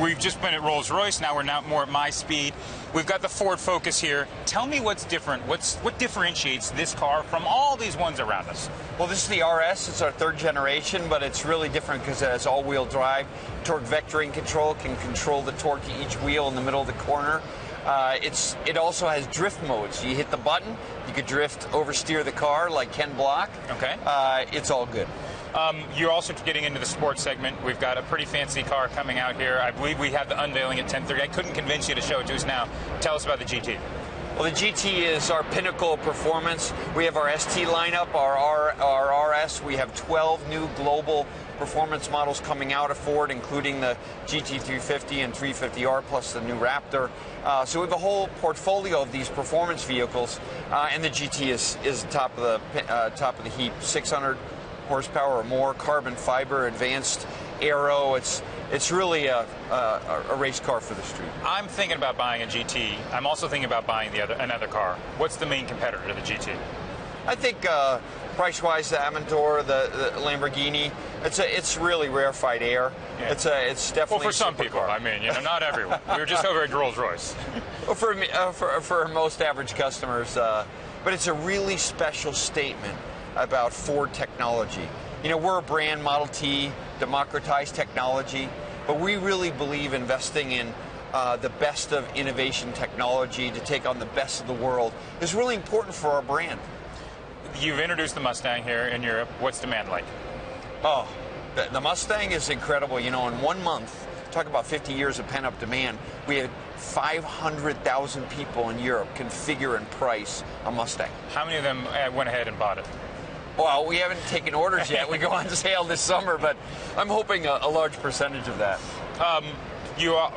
We've just been at Rolls-Royce. Now we're more at my speed. We've got the Ford Focus here. Tell me what's different. What differentiates this car from all these ones around us? Well, this is the RS. It's our third generation, but it's really different because it has all-wheel drive. Torque vectoring control can control the torque to each wheel in the middle of the corner. It also has drift modes. You hit the button, you could drift, oversteer the car like Ken Block. Okay. It's all good. You're also getting into the sports segment. We've got a pretty fancy car coming out here. I believe we have the unveiling at 10:30. I couldn't convince you to show it to us now. Tell us about the GT. Well, the GT is our pinnacle of performance. We have our ST lineup, our RS. We have 12 new global performance models coming out of Ford, including the GT350 and 350R, plus the new Raptor. So we have a whole portfolio of these performance vehicles, and the GT is top of the heap. 600 horsepower or more, carbon fiber, advanced aero. It's really a race car for the street. I'm thinking about buying a GT. I'm also thinking about buying another car. What's the main competitor to the GT? I think price-wise, the Aventador, the Lamborghini, it's really rarefied air. Yeah. It's definitely. Well, for some people, car. I mean, not everyone. We were just over at Rolls-Royce. Well, for most average customers, but it's a really special statement about Ford technology. We're a brand, Model T, democratized technology, but we really believe investing in the best of innovation technology to take on the best of the world is really important for our brand. You've introduced the Mustang here in Europe. What's demand like? Oh, the Mustang is incredible. In 1 month, talk about 50 years of pent-up demand, we had 500,000 people in Europe configure and price a Mustang. How many of them went ahead and bought it? Well, we haven't taken orders yet. We go on sale this summer, but I'm hoping a large percentage of that.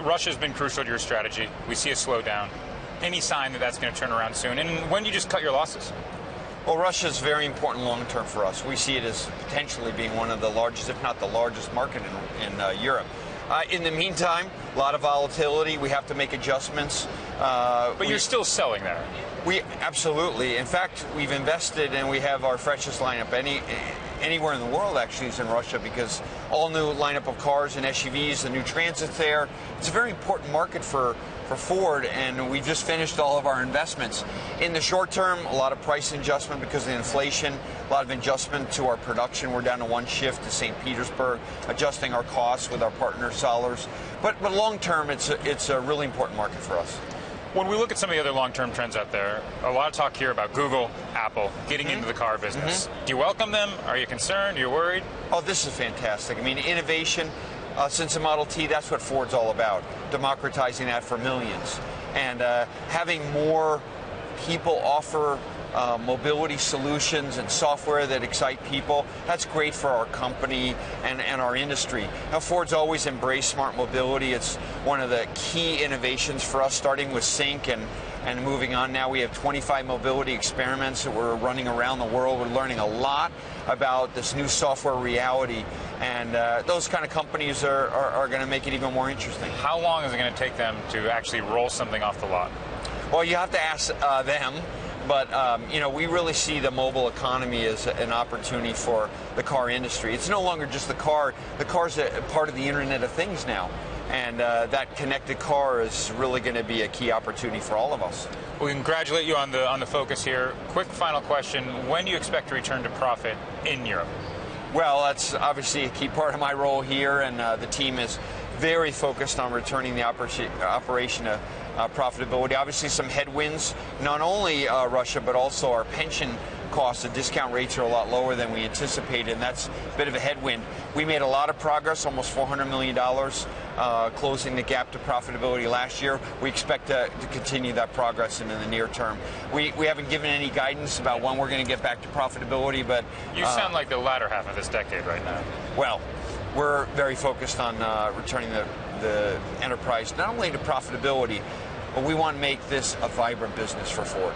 Russia's been crucial to your strategy. We see a slowdown. Any sign that that's going to turn around soon? And when do you just cut your losses? Well, Russia is very important long-term for us. We see it as potentially being one of the largest, if not the largest market in Europe. In the meantime, a lot of volatility. We have to make adjustments. But you're still selling there. We absolutely. In fact, we've invested and we have our freshest lineup anywhere in the world actually is in Russia, because all new lineup of cars and SUVs, the new Transit's there. It's a very important market for Ford, and we just finished all of our investments. In the short term, a lot of price adjustment because of the inflation, a lot of adjustment to our production. We're down to one shift to St. Petersburg, adjusting our costs with our partner Sollers. But long term, it's a really important market for us. When we look at some of the other long-term trends out there, a lot of talk here about Google, Apple, getting into the car business. Do you welcome them? Are you concerned? Are you worried? Oh, this is fantastic. I mean, innovation, since the Model T, that's what Ford's all about, democratizing that for millions. And having more people offer mobility solutions and software that excite people, that's great for our company and our industry. Now, Ford's always embraced smart mobility. It's one of the key innovations for us, starting with Sync and moving on. Now we have 25 mobility experiments that we're running around the world. We're learning a lot about this new software reality, and those kind of companies are going to make it even more interesting. How long is it going to take them to actually roll something off the lot? Well, you have to ask them. But, we really see the mobile economy as an opportunity for the car industry. It's no longer just the car. The car's a part of the Internet of Things now. And that connected car is really going to be a key opportunity for all of us. We congratulate you on the focus here. Quick final question. When do you expect to return to profit in Europe? Well, that's obviously a key part of my role here, and the team is very focused on returning the operation to profitability. Obviously, some headwinds, not only Russia, but also our pension costs. The discount rates are a lot lower than we anticipated, and that's a bit of a headwind. We made a lot of progress, almost $400 million, closing the gap to profitability last year. We expect to continue that progress in the near term. We haven't given any guidance about when we're going to get back to profitability, but you sound like the latter half of this decade right now. Well, we're very focused on returning the enterprise not only to profitability, but we want to make this a vibrant business for Ford.